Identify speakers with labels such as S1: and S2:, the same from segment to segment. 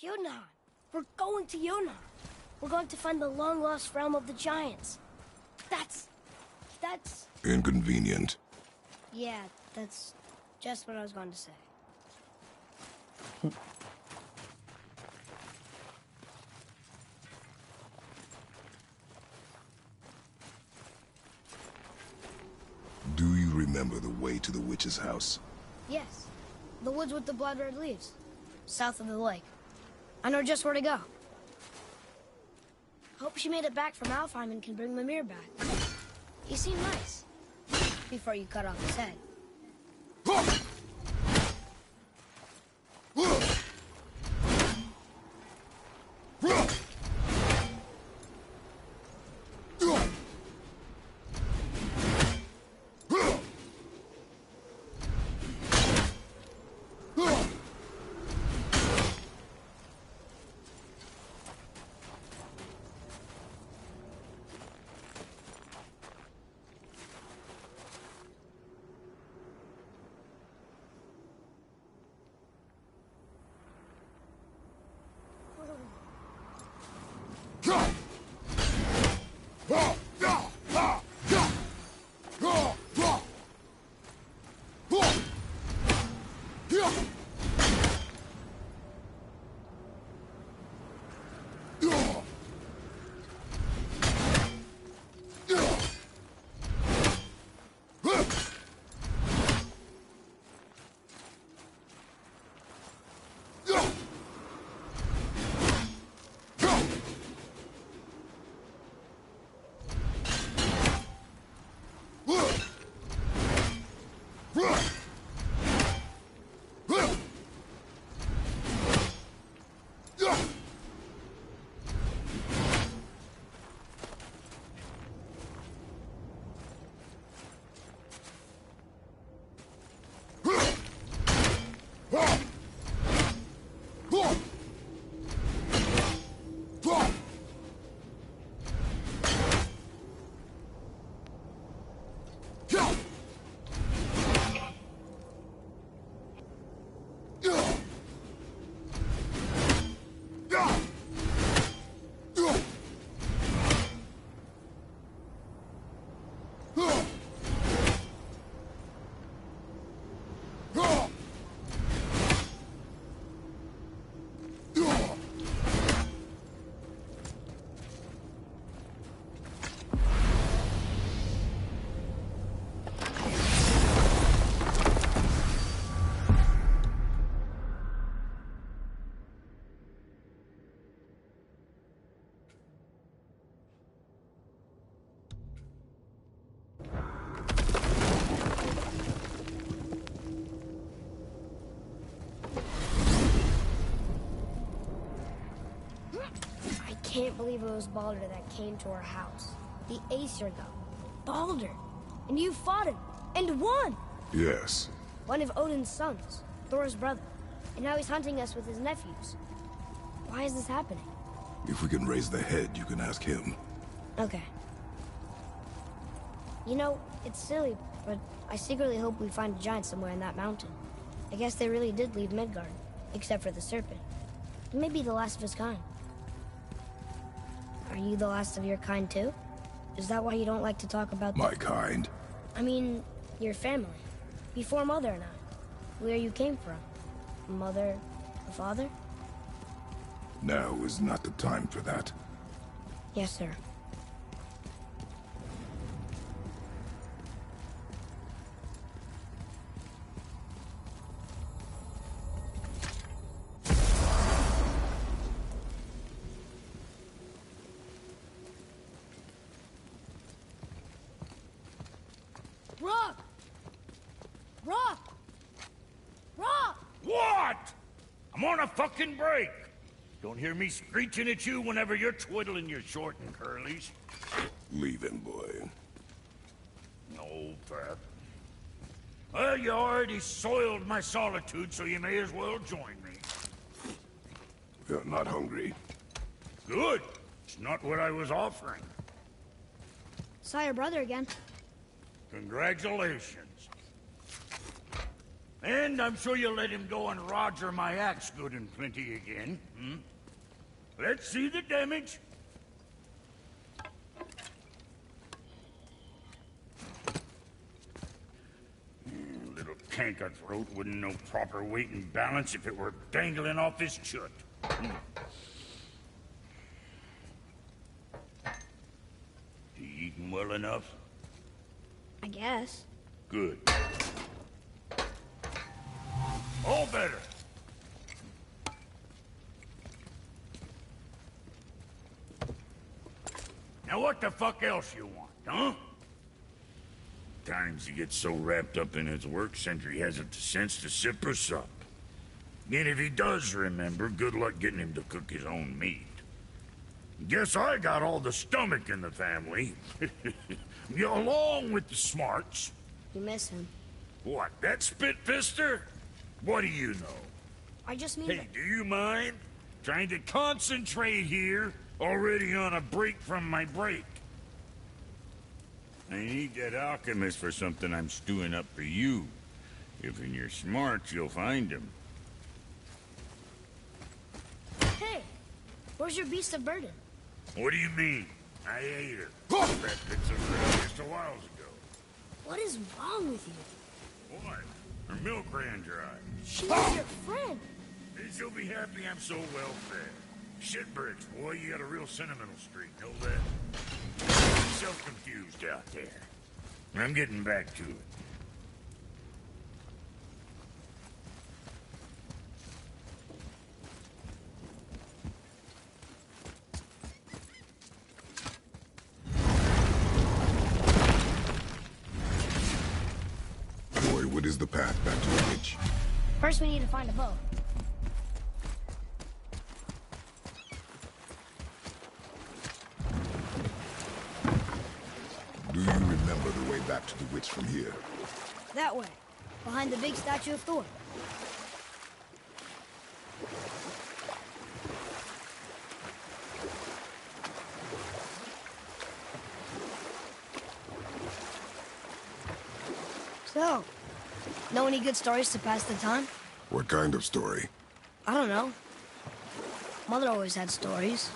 S1: Yunnan! We're going to Yunnan! We're going to find the long-lost realm of the giants. That's...
S2: Inconvenient.
S1: Yeah, that's just what I was going to say.
S2: Do you remember the way to the witch's house?
S1: Yes. The woods with the blood-red leaves. South of the lake. I know just where to go. Hope she made it back from Alfheim and can bring Mimir back. He seemed nice. Before you cut off his head. I can't believe it was Baldur that came to our house. The Aesir, though. Baldur! And you fought him! And won!
S2: Yes.
S1: One of Odin's sons, Thor's brother. And now he's hunting us with his nephews. Why is this happening?
S2: If we can raise the head, you can ask him.
S1: Okay. You know, it's silly, but I secretly hope we find a giant somewhere in that mountain. I guess they really did leave Midgard, except for the serpent. He may be the last of his kind. Are you the last of your kind, too? Is that why you don't like to talk about
S2: my kind?
S1: I mean, your family. Before Mother and I. Where you came from. Mother, a father?
S2: Now is not the time for that.
S1: Yes, sir. Rock! Rock! Rock!
S3: What? I'm on a fucking break. Don't hear me screeching at you whenever you're twiddling your short and curlies.
S2: Leave him, boy.
S3: No, Pat. Well, you already soiled my solitude, so you may as well join me.
S2: You're not hungry.
S3: Good. It's not what I was offering.
S1: Saw your brother again.
S3: Congratulations. And I'm sure you'll let him go and roger my axe good and plenty again. Hmm? Let's see the damage. Little canker throat wouldn't know proper weight and balance if it were dangling off his chut. You eating well enough?
S1: I guess.
S3: Good. All better. Now what the fuck else you want, huh? Times he gets so wrapped up in his work, Sentry hasn't the sense to sip or sup. And if he does remember, good luck getting him to cook his own meat. Guess I got all the stomach in the family. Along with the smarts.
S1: You miss him.
S3: What, that spit-fister? What do you know?
S1: I just mean
S3: Hey, do you mind? Trying to concentrate here, already on a break from my break. I need that alchemist for something I'm stewing up for you. If in your smarts, you'll find him.
S1: Hey, where's your beast of burden?
S3: What do you mean? I ate her. That bits of bread just a while ago.
S1: What is wrong with you?
S3: What? Her milk ran dry.
S1: She is your friend.
S3: And she'll be happy I'm so well fed. Shit bricks, boy, you got a real sentimental streak, know that? Self-confused out there. I'm getting back to it.
S2: Boy, what is the path back to the witch?
S1: First, we need to find a boat.
S2: Do you remember the way back to the witch from here?
S1: That way, behind the big statue of Thor. So, know any good stories to pass the time?
S2: What kind of story?
S1: I don't know. Mother always had stories.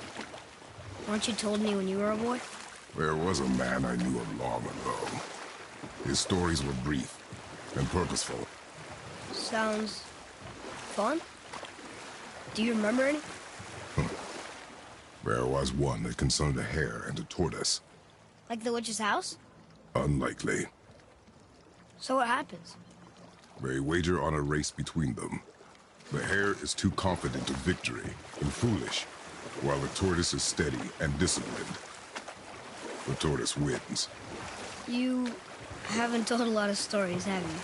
S1: Weren't you told me when you were a boy?
S2: There was a man I knew of long ago. His stories were brief and purposeful.
S1: Sounds fun. Do you remember any?
S2: There was one that concerned a hare and a tortoise.
S1: Like the witch's house?
S2: Unlikely.
S1: So what happens?
S2: They wager on a race between them. The hare is too confident of victory and foolish, while the tortoise is steady and disciplined. The tortoise wins.
S1: You haven't told a lot of stories, have you?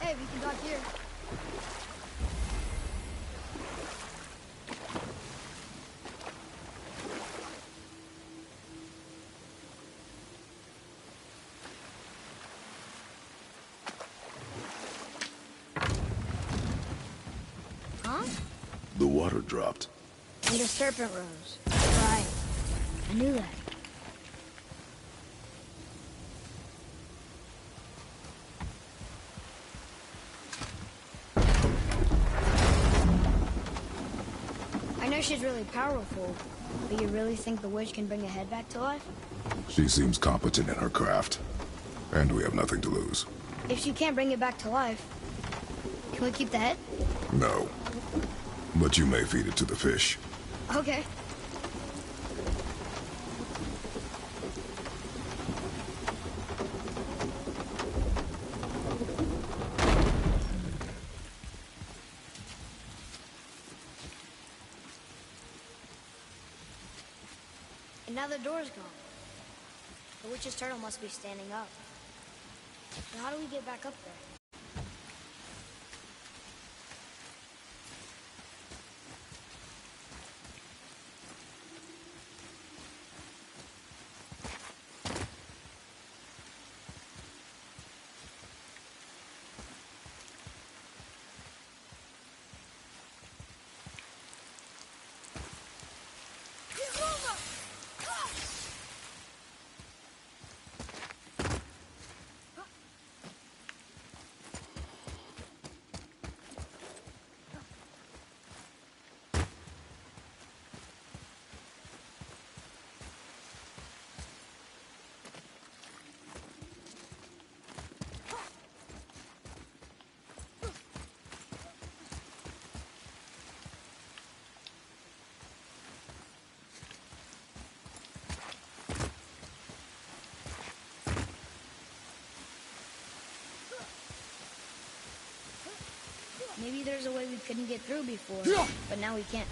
S1: Hey, we can dock here. Huh?
S2: The water dropped.
S1: And the serpent rose. Right. I knew that. I know she's really powerful, but you really think the witch can bring a head back to life?
S2: She seems competent in her craft, and we have nothing to lose.
S1: If she can't bring it back to life, can we keep the head?
S2: No. But you may feed it to the fish.
S1: Okay. And now the door's gone. The witch's turtle must be standing up. So how do we get back up there? Maybe there's a way we couldn't get through before, but now we can't.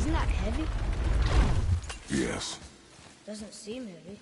S1: Isn't that heavy?
S2: Yes.
S1: Doesn't seem heavy.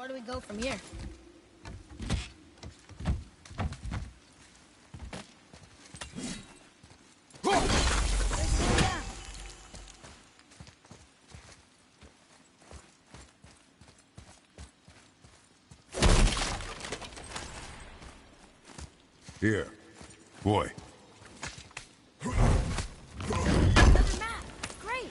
S1: Where do we go from here?
S2: Here. Boy.
S1: Another map! Great!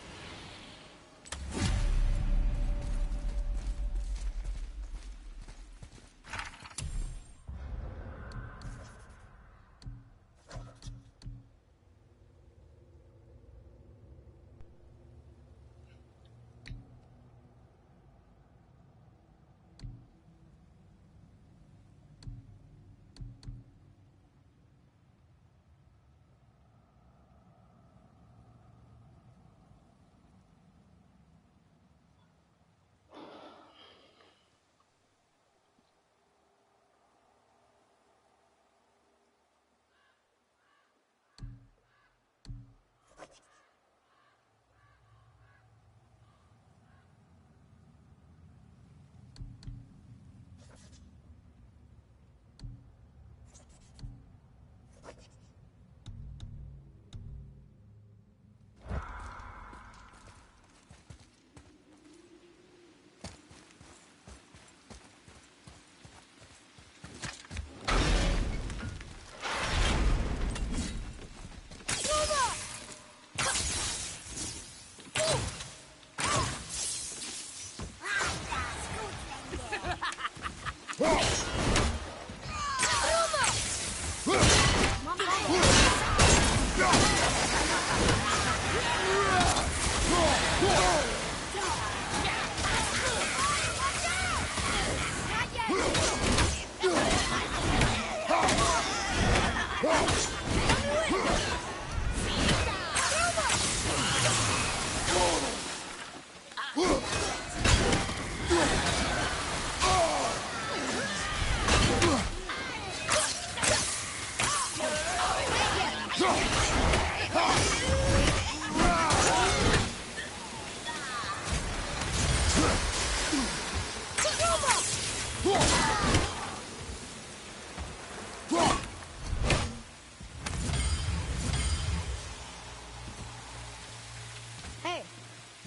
S1: Hey,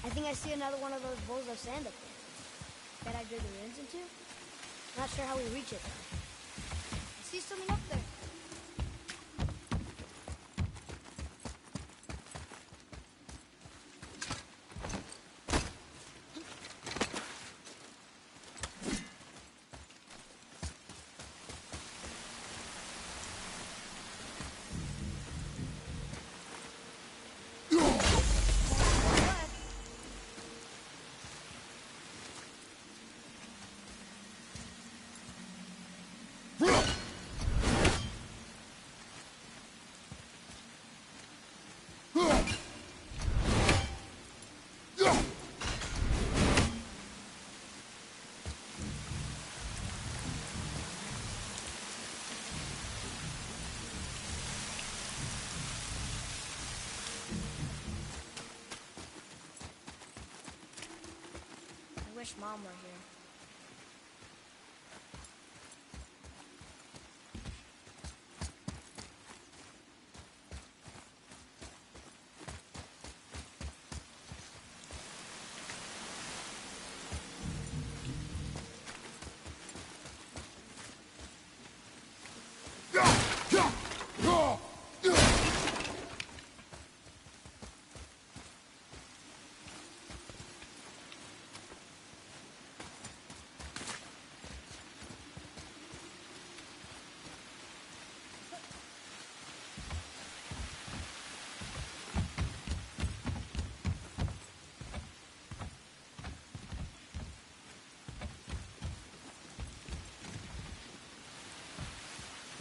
S1: I think I see another one of those bowls of sand up there. Bet I dig the ruins into? Not sure how we reach it. I see something up there. I wish Mom were here.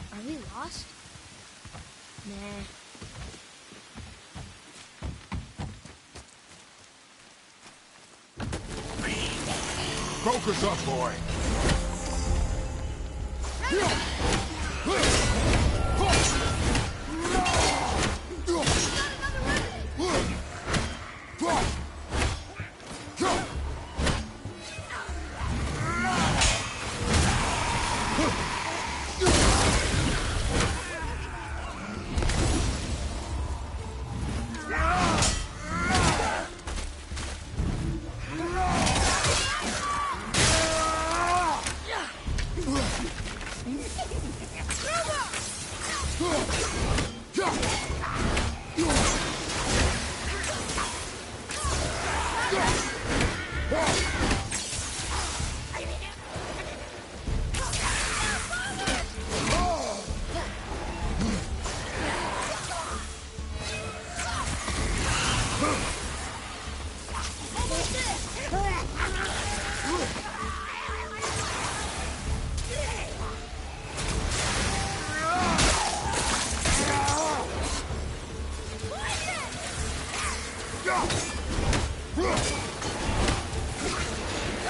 S1: Are we lost? Nah.
S2: Focus up, boy.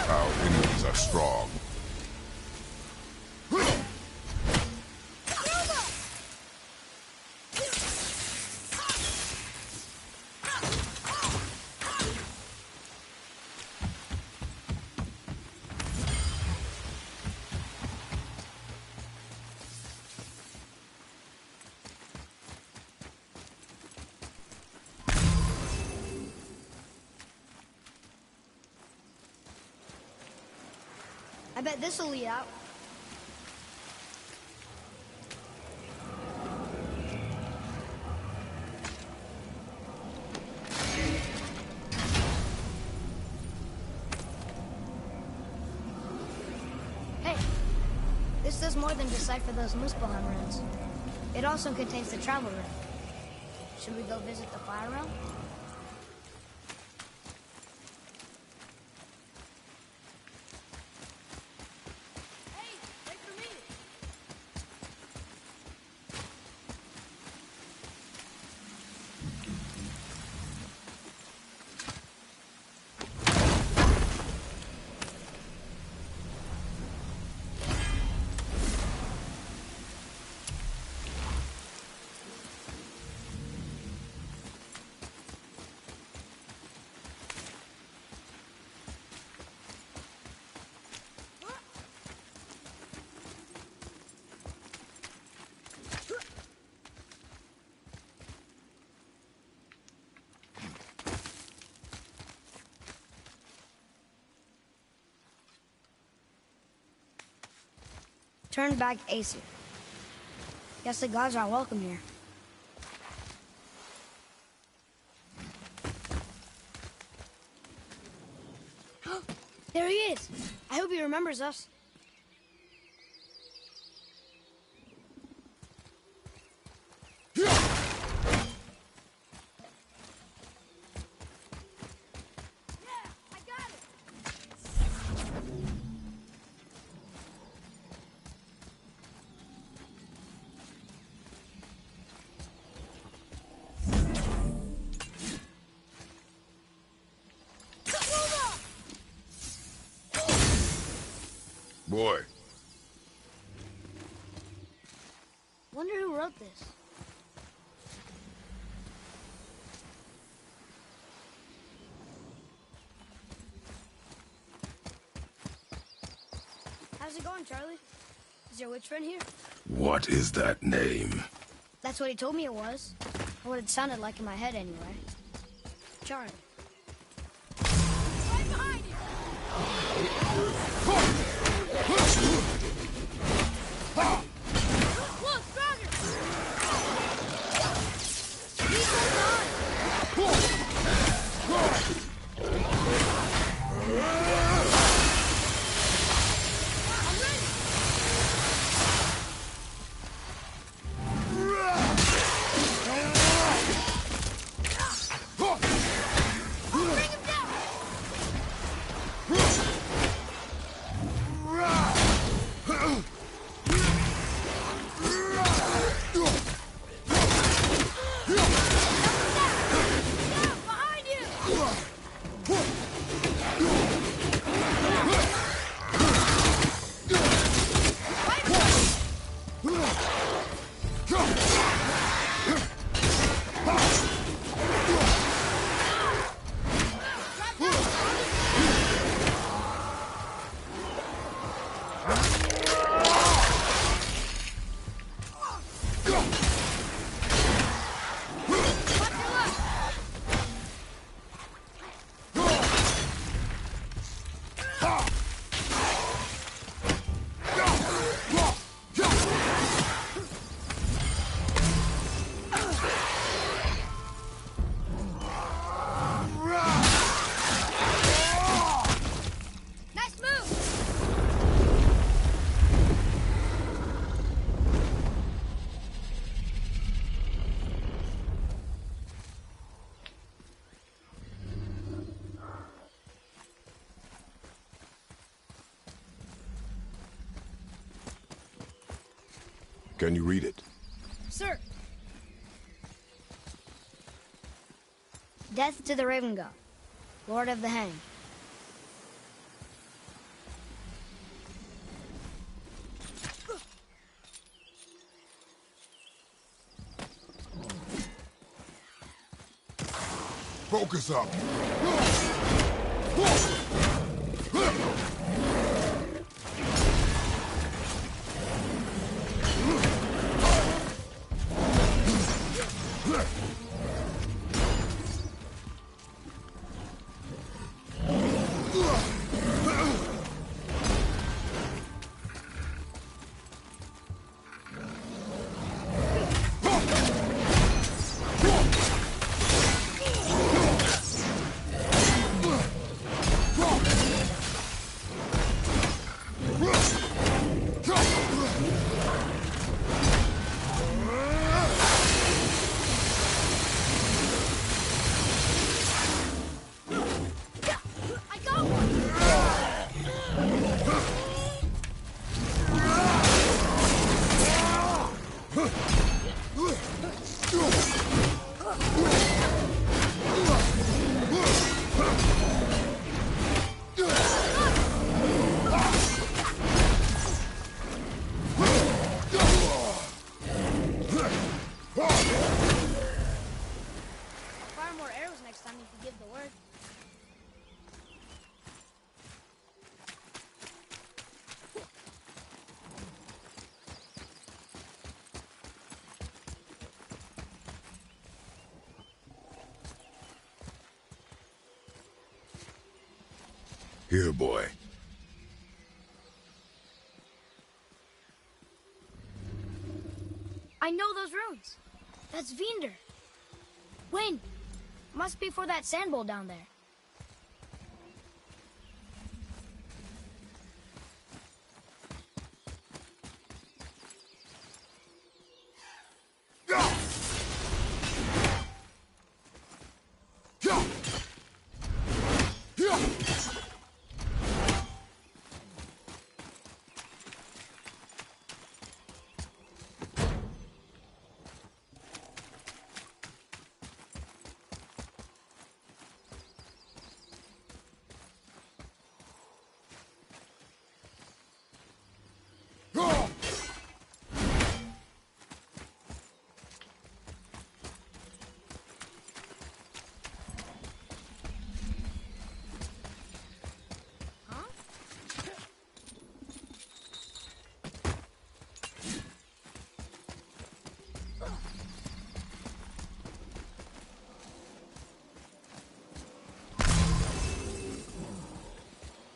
S2: Our enemies are strong.
S1: I bet this'll lead out. Hey, this does more than decipher those Muspelheim runes. It also contains the travel rune. Should we go visit the fire realm? Turn back Aesir. Guess the gods are welcome here. There he is! I hope he remembers us.
S2: Boy.
S1: Wonder who wrote this. How's it going, Charlie? Is your witch friend here?
S2: What is that name?
S1: That's what he told me it was. Or what it sounded like in my head anyway. Charlie. Right behind you! Look, stronger! He's holding on! I'm ready! Bring him down!
S2: Can you read it?
S1: Sir! Death to the Raven God, Lord of the Hang.
S2: Focus up! Here, boy.
S1: I know those runes. That's Vinder. Wayne, must be for that sand bowl down there.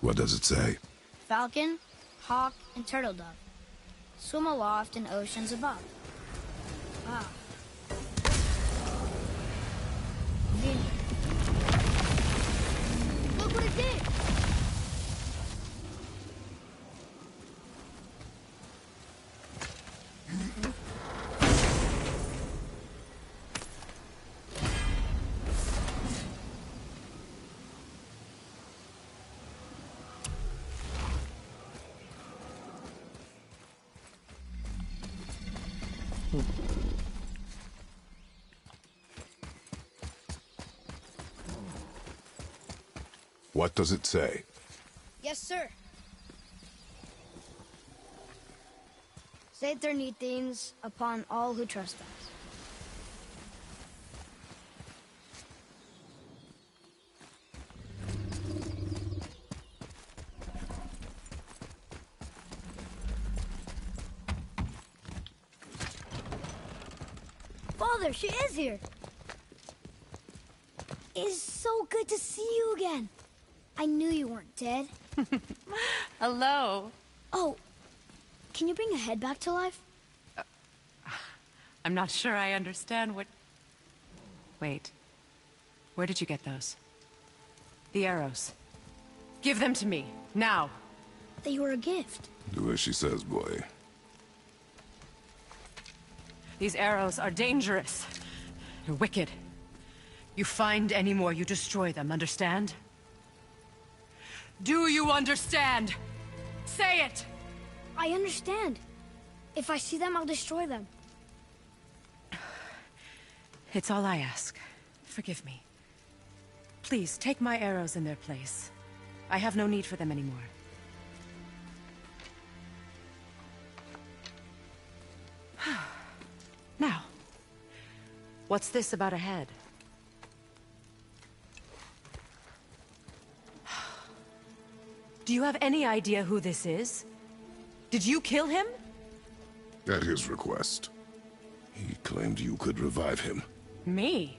S2: What does it say?
S1: Falcon, hawk, and turtle dove swim aloft in oceans above. Wow. Look what it did!
S2: What does it say?
S1: Yes, sir. Saith need things upon all who trespass. Father, she is here. It is so good to see you again. I knew you weren't dead.
S4: Hello.
S1: Oh, can you bring a head back to life?
S4: I'm not sure I understand what... Wait. Where did you get those? The arrows. Give them to me, now.
S1: They were a gift.
S2: Do as she says, boy.
S4: These arrows are dangerous. You're wicked. You find any more, you destroy them, understand? Do you understand? Say it!
S1: I understand. If I see them, I'll destroy them.
S4: It's all I ask. Forgive me. Please, take my arrows in their place. I have no need for them anymore. Now, what's this about a head? Do you have any idea who this is? Did you kill him?
S2: At his request. He claimed you could revive him.
S4: Me?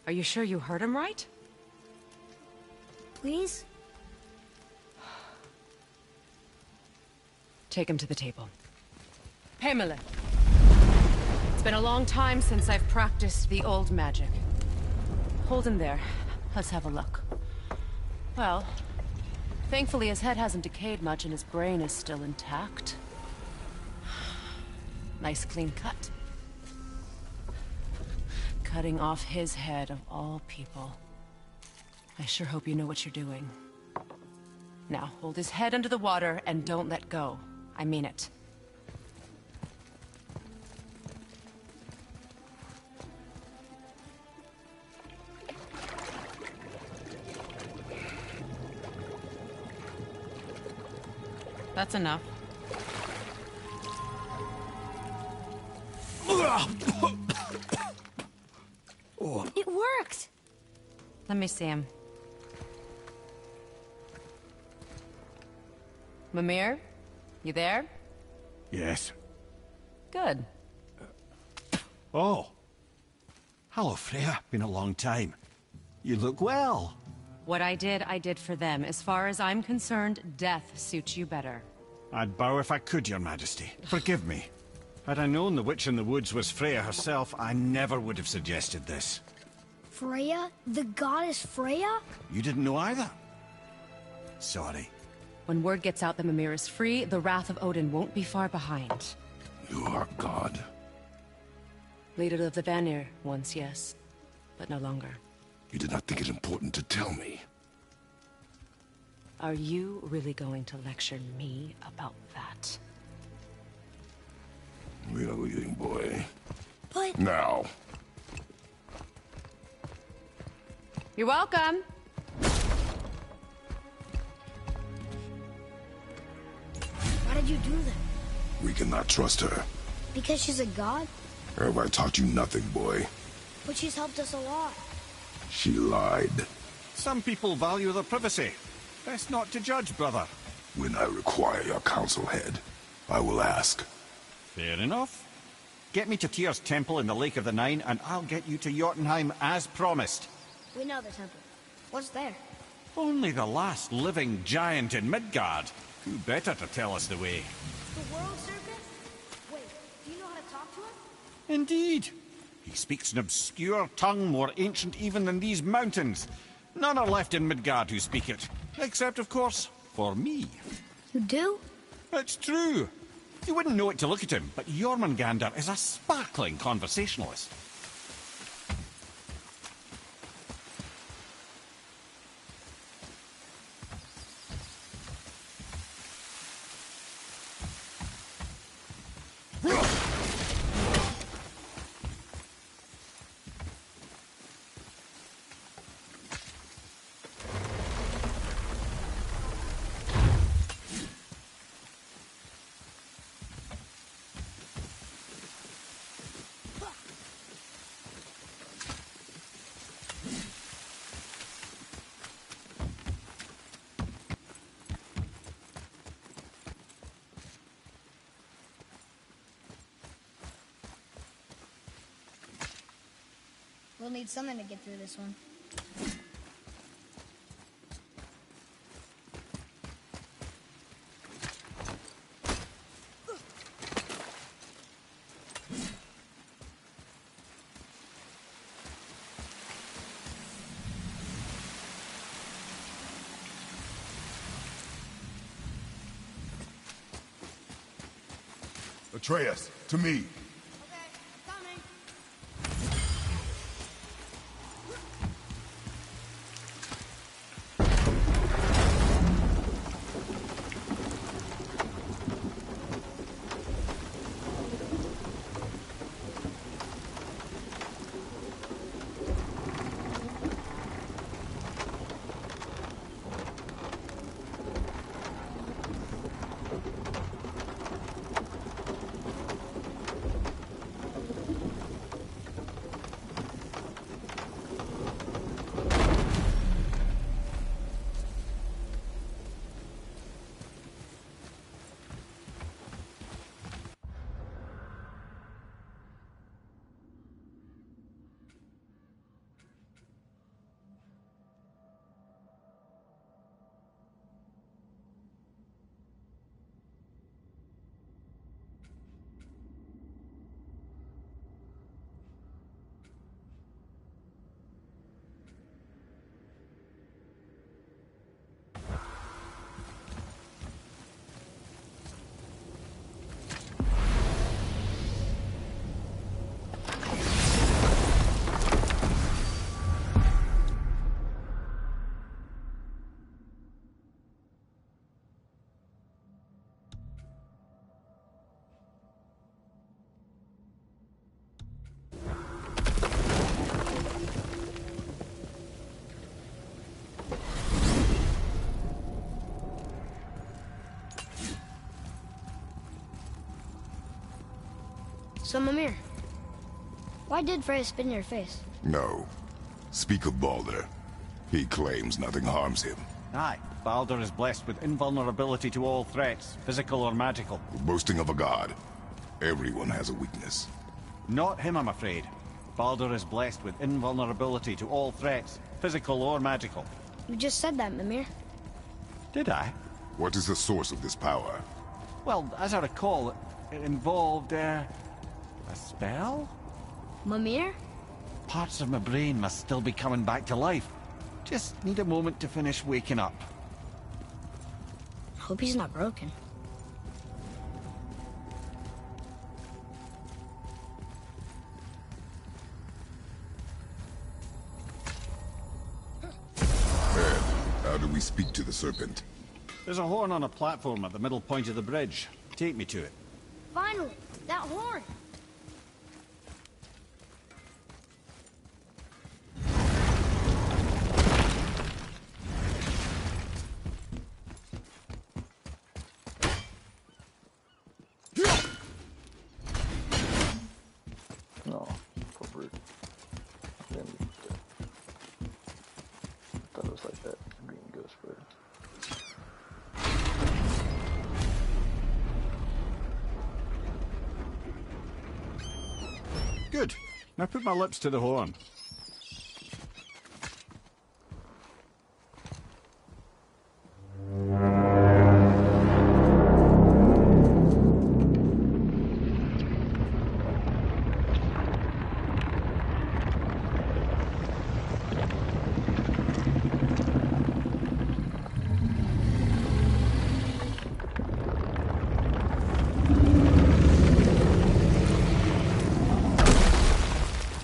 S4: Are you sure you heard him right?
S1: Please?
S4: Take him to the table. Pamela. It's been a long time since I've practiced the old magic. Hold him there. Let's have a look. Well, thankfully his head hasn't decayed much and his brain is still intact. Nice clean cut. Cutting off his head of all people. I sure hope you know what you're doing. Now, hold his head under the water and don't let go. I mean it. That's enough.
S1: It worked!
S4: Let me see him. Mimir? You there?
S5: Yes.
S4: Good.
S5: Oh. Hello, Freya. Been a long time. You look well.
S4: What I did for them. As far as I'm concerned, death suits you better.
S5: I'd bow if I could, Your Majesty. Forgive me. Had I known the witch in the woods was Freya herself, I never would have suggested this.
S1: Freya? The goddess Freya?
S5: You didn't know either? Sorry.
S4: When word gets out that Mimir is free, the wrath of Odin won't be far behind.
S2: You are God.
S4: Leader of the Vanir, once yes, but no longer.
S2: You did not think it important to tell me.
S4: Are you really going to lecture me about that?
S2: We are leaving, boy.
S1: But...
S2: Now.
S4: You're welcome.
S1: Why did you do that?
S2: We cannot trust her.
S1: Because she's a god?
S2: Have I taught you nothing, boy?
S1: But she's helped us a lot.
S2: She lied.
S5: Some people value their privacy. Best not to judge, brother.
S2: When I require your council head, I will ask.
S5: Fair enough. Get me to Tyr's temple in the Lake of the Nine, and I'll get you to Jotunheim as promised.
S1: We know the temple. What's there?
S5: Only the last living giant in Midgard. Who better to tell us the way?
S1: The world serpent? Wait, do you know how to talk to him?
S5: Indeed. He speaks an obscure tongue more ancient even than these mountains. None are left in Midgard who speak it. Except, of course, for me.
S1: You do?
S5: It's true. You wouldn't know it to look at him, but Jormungandr is a sparkling conversationalist.
S1: We'll need something to get through this one.
S2: Atreus, to me.
S1: Okay, coming. So, Mimir, why did Freya spit in your face?
S2: No. Speak of Baldur. He claims nothing harms him.
S5: Aye, Baldur is blessed with invulnerability to all threats, physical or magical.
S2: Boasting of a god. Everyone has a weakness.
S5: Not him, I'm afraid. Baldur is blessed with invulnerability to all threats, physical or magical.
S1: You just said that, Mimir.
S5: Did I?
S2: What is the source of this power?
S5: Well, as I recall, it involved, a spell?
S1: Mimir?
S5: Parts of my brain must still be coming back to life. Just need a moment to finish waking up.
S1: Hope he's not broken.
S2: Ed, how do we speak to the serpent?
S5: There's a horn on a platform at the middle point of the bridge. Take me to it.
S1: Finally! That horn!
S6: No, poor brute. Then I thought it was like that green ghost bird.
S5: Good. Now put my lips to the horn.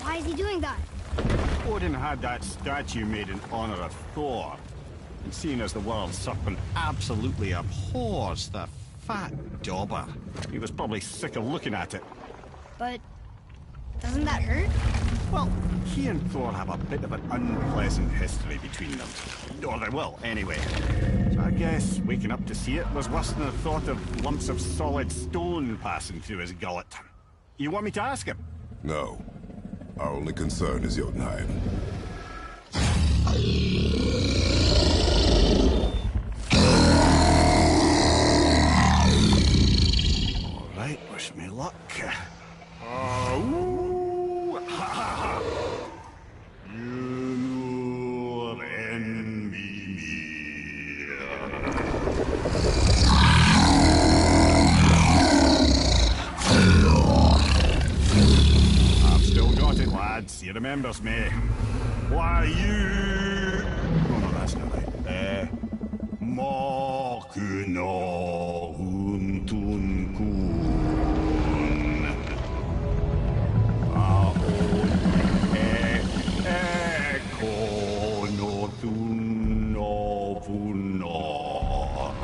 S1: Why is he doing that?
S5: Odin had that statue made in honor of Thor. And seeing as the world serpent absolutely abhors the fat dauber, he was probably sick of looking at it.
S1: But doesn't that hurt?
S5: Well, he and Thor have a bit of an unpleasant history between them. Or they will, anyway. So I guess waking up to see it was worse than the thought of lumps of solid stone passing through his gullet. You want me to ask him?
S2: No. Our only concern is Jotunheim.
S5: All right, wish me luck. Ooh, ha, ha, ha. You envy me. I've still got it, lads. He remembers me. Why, you... Oh, no, that's not right. Mokuno Huntunkun. Eko no Tuno Funora.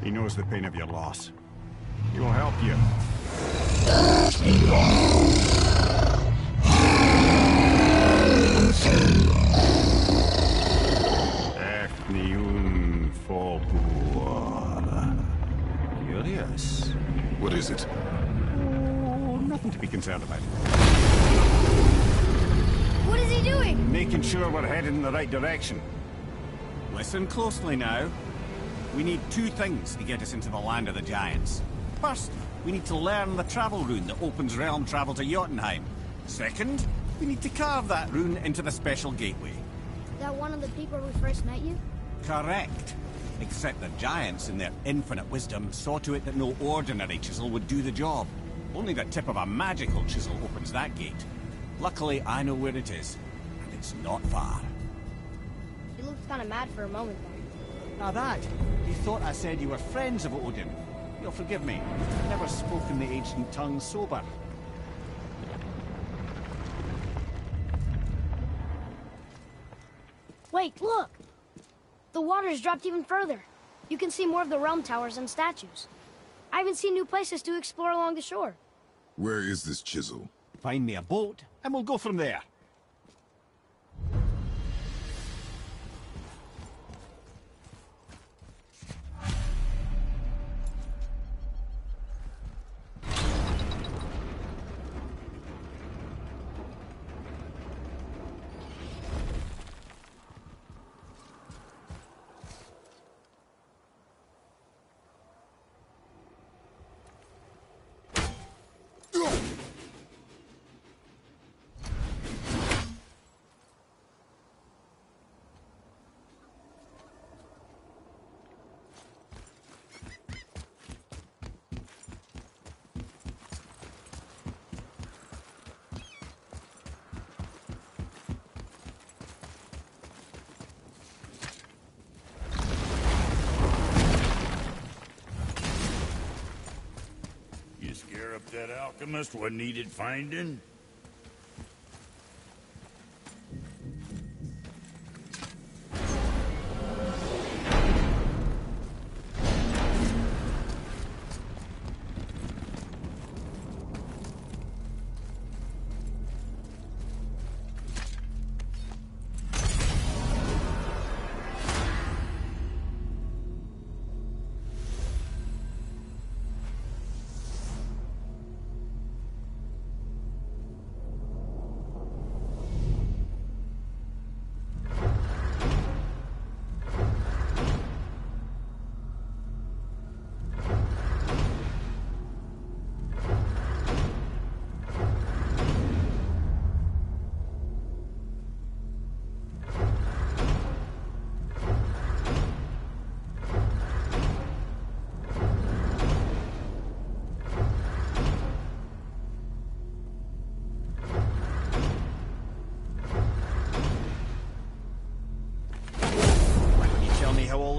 S5: He knows the pain of your loss. He will help you. Efniun Fobur. Curious.
S2: What is it?
S5: Oh, nothing to be concerned about.
S1: What is he doing?
S5: Making sure we're headed in the right direction. Listen closely now. We need two things to get us into the land of the giants. First, we need to learn the travel rune that opens realm travel to Jotunheim. Second, we need to carve that rune into the special gateway.
S1: That one of the peak where we first met you?
S5: Correct. Except the giants, in their infinite wisdom, saw to it that no ordinary chisel would do the job. Only the tip of a magical chisel opens that gate. Luckily, I know where it is, and it's not far.
S1: You looked kind of mad for a moment there.
S5: Now that, you thought I said you were friends of Odin. You'll forgive me. I've never spoken the ancient tongue sober.
S1: Wait, look! The water's dropped even further. You can see more of the realm towers and statues. I even see new places to explore along the shore.
S2: Where is this chisel?
S5: Find me a boat, and we'll go from there.
S3: alchemist what needed finding?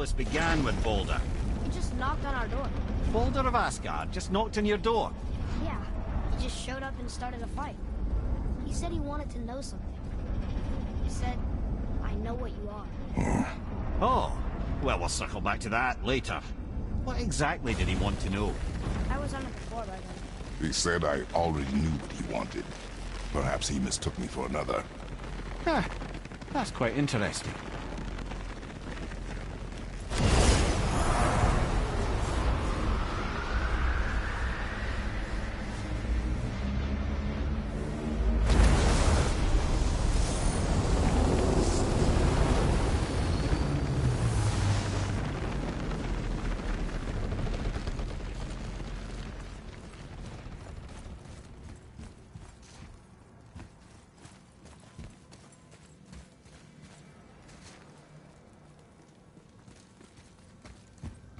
S5: This began with Boulder.
S1: He just knocked on our door.
S5: Boulder of Asgard just knocked on your door.
S1: Yeah, he just showed up and started a fight. He said he wanted to know something. He said, I know what you are.
S5: Oh, well, we'll circle back to that later. What exactly did he want to know?
S1: I was on it before by then.
S2: He said I already knew what he wanted. Perhaps he mistook me for another.
S5: Huh, that's quite interesting.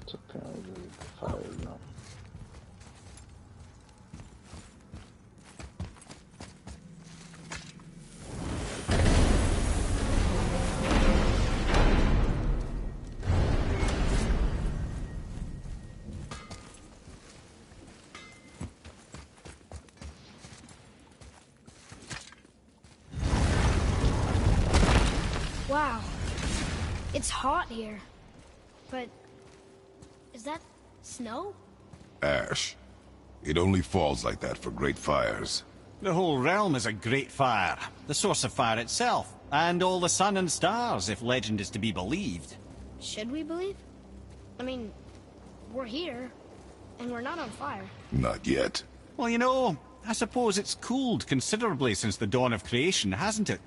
S6: It's apparently the fire room.
S1: Wow, it's hot here. But is that snow?
S2: Ash. It only falls like that for great fires.
S5: The whole realm is a great fire, the source of fire itself, and all the sun and stars, if legend is to be believed.
S1: Should we believe? I mean, we're here, and we're not on fire.
S2: Not yet.
S5: Well, you know, I suppose it's cooled considerably since the dawn of creation, hasn't it?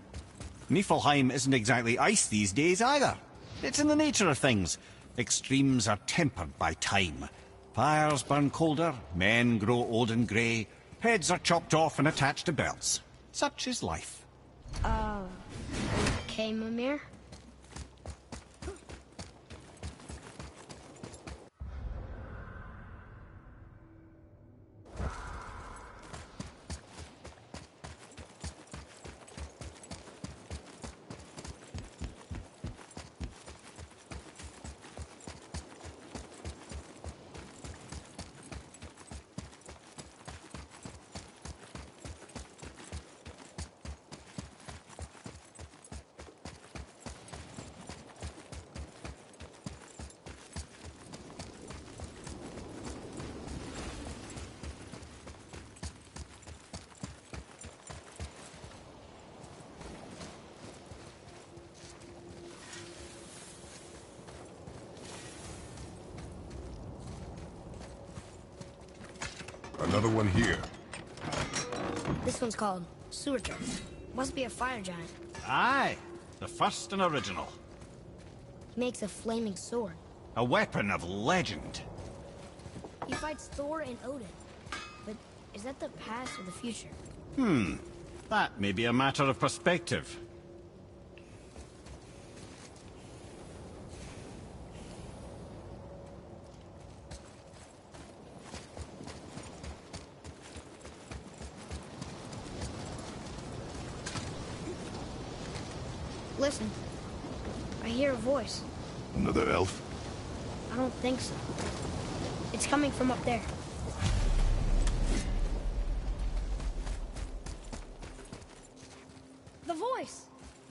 S5: Niflheim isn't exactly ice these days either. It's in the nature of things. Extremes are tempered by time. Fires burn colder, men grow old and grey, heads are chopped off and attached to belts. Such is life.
S1: Okay, Mimir?
S2: Another one here.
S1: This one's called Surtur. Must be a fire giant.
S5: Aye, the first and original.
S1: He makes a flaming sword.
S5: A weapon of legend.
S1: He fights Thor and Odin. But is that the past or the future?
S5: That may be a matter of perspective.
S1: Listen. I hear a voice.
S2: Another elf?
S1: I don't think so. It's coming from up there.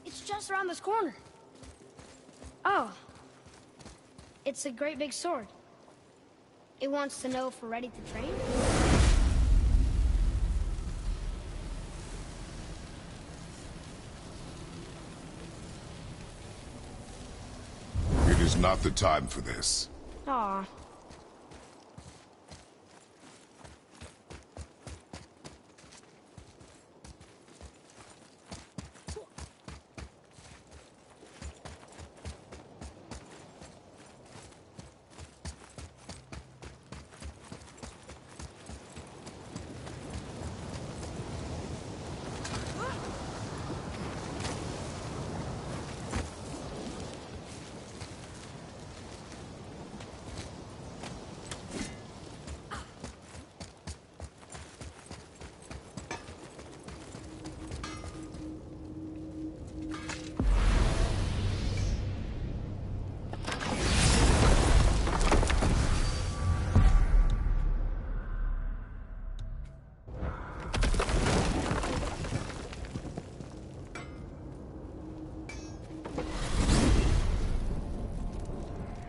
S1: It's just around this corner. Oh. It's a great big sword. It wants to know if we're ready to train?
S2: It is not the time for this.
S1: Aw.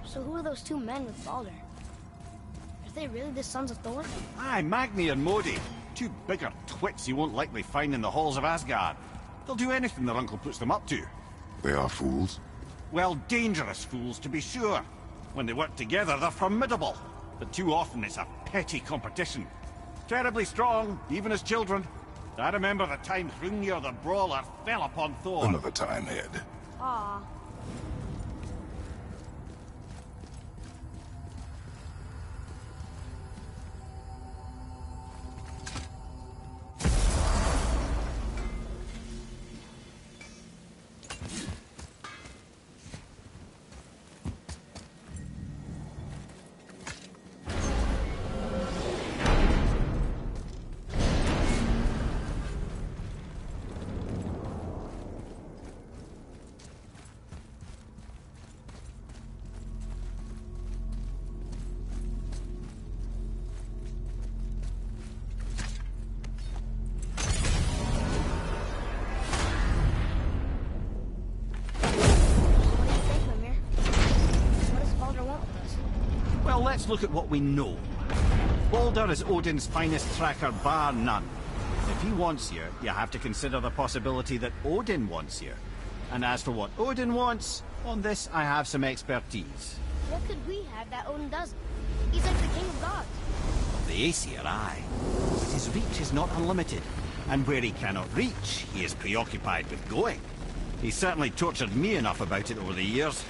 S1: So who are those two men with Baldur? Are they really the sons of Thor?
S5: Aye, Magni and Modi. Two bigger twits you won't likely find in the halls of Asgard. They'll do anything their uncle puts them up to.
S2: They are fools.
S5: Well, dangerous fools, to be sure. When they work together, they're formidable. But too often it's a petty competition. Terribly strong, even as children. I remember the time Hrungnir the Brawler fell upon Thor.
S2: Another time, Head.
S1: Aw.
S5: Well, let's look at what we know. Baldur is Odin's finest tracker, bar none. If he wants you, you have to consider the possibility that Odin wants you. And as for what Odin wants, on this I have some expertise.
S1: What could we have that Odin doesn't? He's like the king of gods.
S5: The Aesir, aye. But his reach is not unlimited. And where he cannot reach, he is preoccupied with going. He's certainly tortured me enough about it over the years.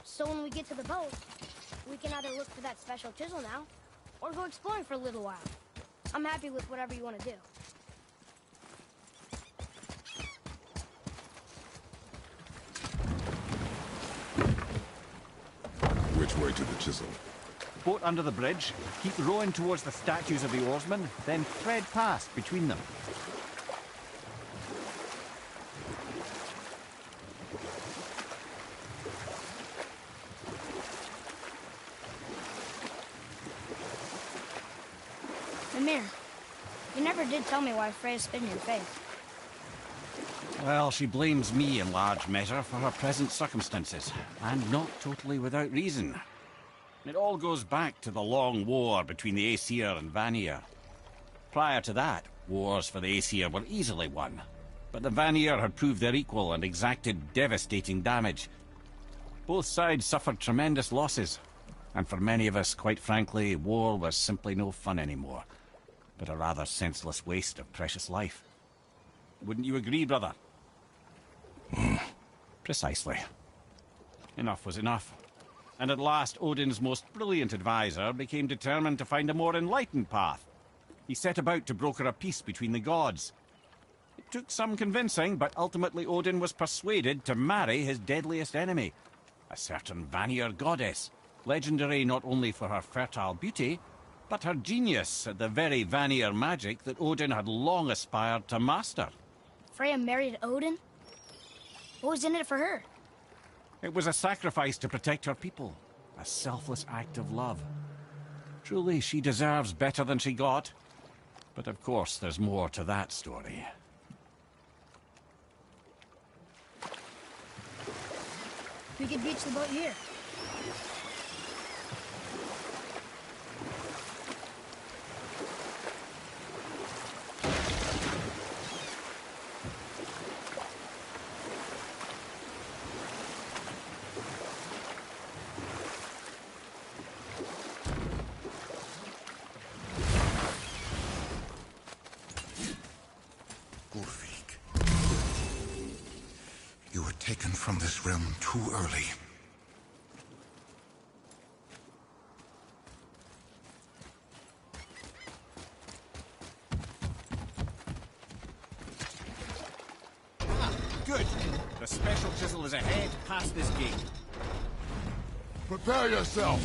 S1: So when we get to the boat, we can either look for that special chisel now, or go exploring for a little while. I'm happy with whatever you want to do.
S2: Which way to the chisel?
S5: Boat under the bridge, keep rowing towards the statues of the oarsmen, then thread past between them.
S1: Mimir, you never did tell me why Freya spit in your face.
S5: Well, she blames me in large measure for her present circumstances, and not totally without reason. It all goes back to the long war between the Aesir and Vanir. Prior to that, wars for the Aesir were easily won, but the Vanir had proved their equal and exacted devastating damage. Both sides suffered tremendous losses, and for many of us, quite frankly, war was simply no fun anymore, but a rather senseless waste of precious life. Wouldn't you agree, brother?
S2: Hmm.
S5: Precisely. Enough was enough. And at last, Odin's most brilliant advisor became determined to find a more enlightened path. He set about to broker a peace between the gods. It took some convincing, but ultimately Odin was persuaded to marry his deadliest enemy, a certain Vanir goddess, legendary not only for her fertile beauty, but her genius at the very Vanir magic that Odin had long aspired to master.
S1: Freya married Odin? What was in it for her?
S5: It was a sacrifice to protect her people, a selfless act of love. Truly, she deserves better than she got. But of course, there's more to that story.
S1: We could beach the boat here.
S7: You were taken from this realm too early.
S5: Good. The special chisel is ahead, past this gate.
S2: Prepare yourself!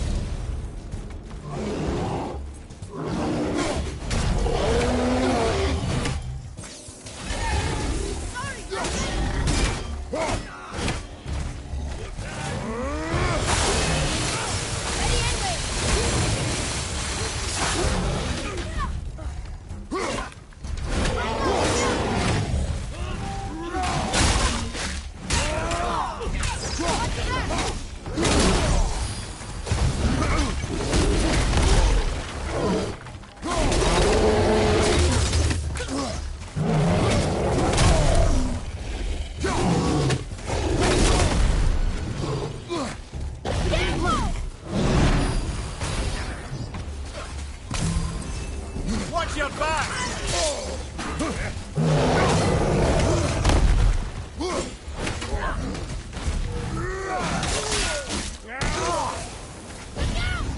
S5: Watch your back!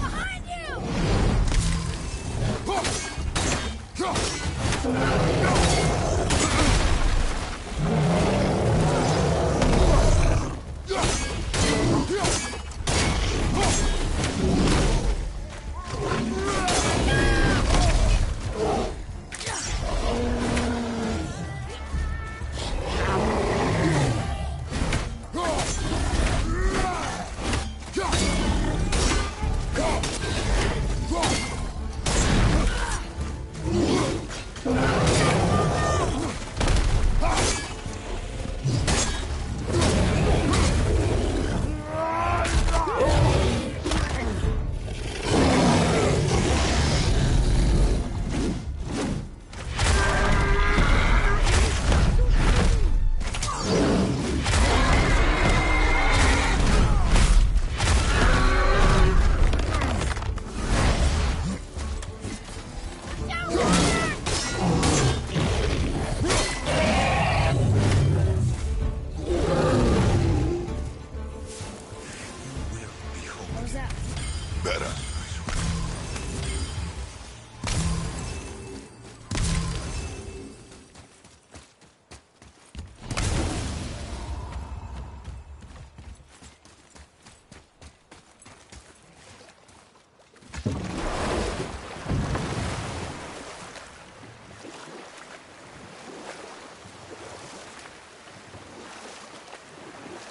S1: Behind you!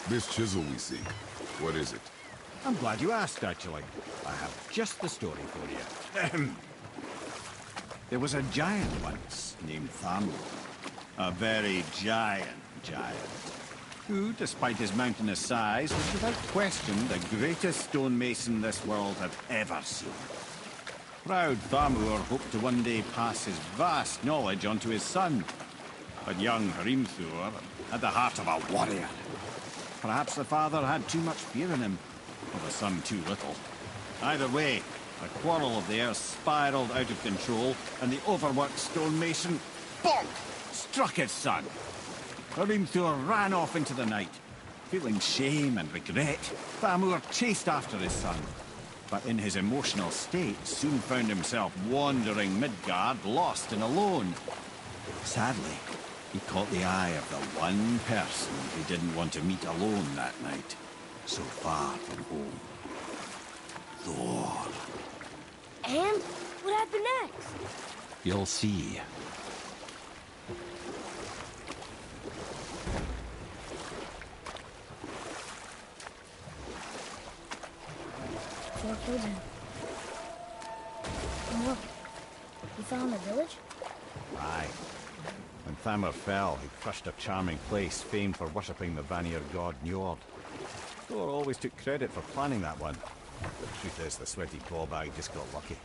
S2: This chisel we seek, what is it?
S5: I'm glad you asked, actually. I have just the story for you. There was a giant once named Thamur. A very giant, who, despite his mountainous size, was without question the greatest stonemason this world had ever seen. Proud Thamur hoped to one day pass his vast knowledge on to his son. But young Hrimthur had the heart of a warrior. Perhaps the father had too much fear in him, or the son too little. Either way, a quarrel of theirs spiraled out of control, and the overworked stonemason, bonk, struck his son. Hrimthur ran off into the night. Feeling shame and regret, Thamur chased after his son, but in his emotional state soon found himself wandering Midgard, lost and alone. Sadly, he caught the eye of the one person he didn't want to meet alone that night, so far from home. Thor.
S1: And what happened next?
S5: You'll see.
S1: Thor killed him. And look, he fell in the village?
S5: Aye. When Thamur fell, he crushed a charming place famed for worshipping the Vanir god Njord. Thor always took credit for planning that one. The truth is, the sweaty ballbag just got lucky.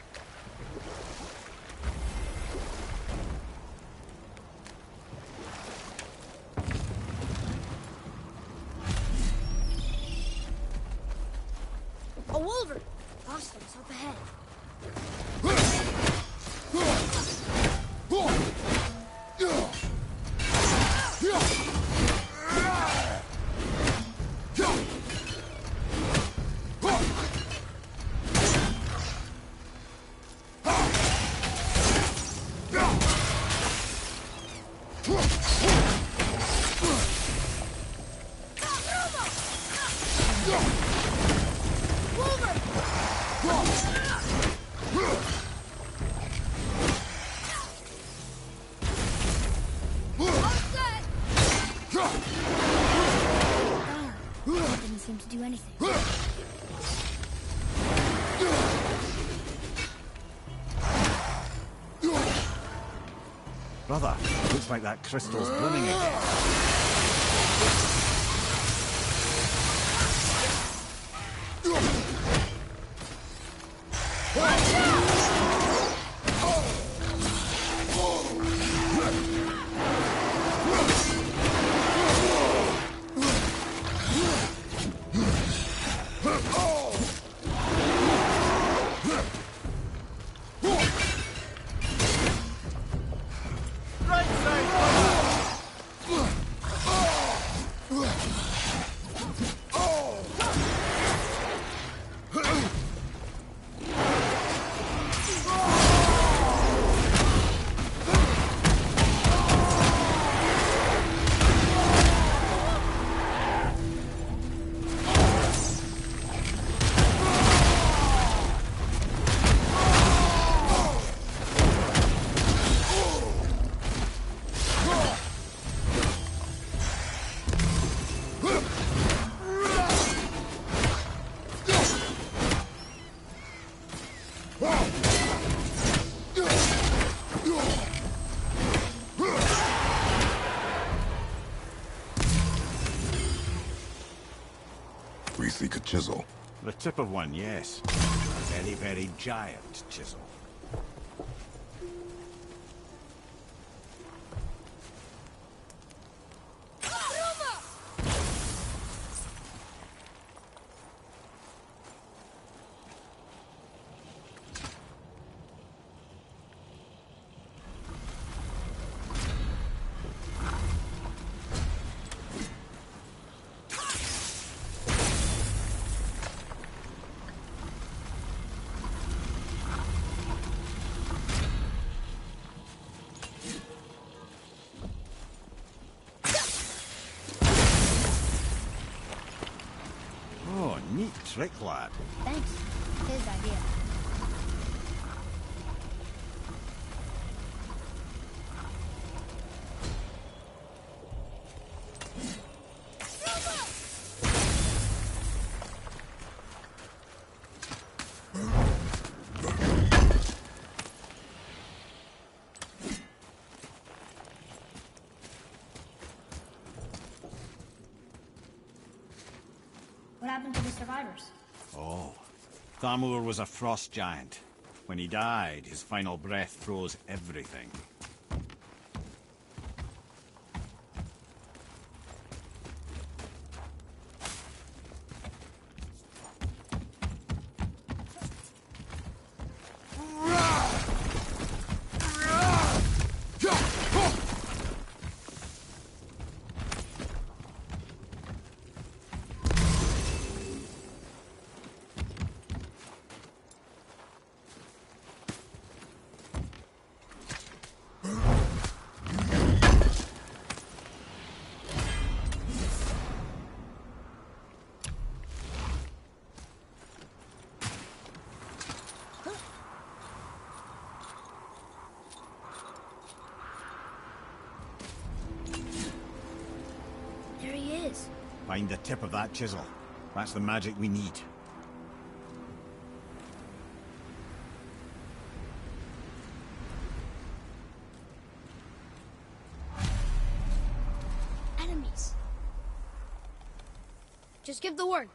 S1: A wolverine! Boston's up ahead. Didn't seem to do anything.
S5: Brother, looks like that crystal's blooming again.
S2: We seek a chisel.
S5: The tip of one, yes. A very, very giant chisel. Oh, neat trick, lad.
S1: Thanks. His idea. What happened to the survivors?
S5: Oh, Thamur was a frost giant. When he died, his final breath froze everything. Find the tip of that chisel. That's the magic we need.
S1: Enemies. Just give the word.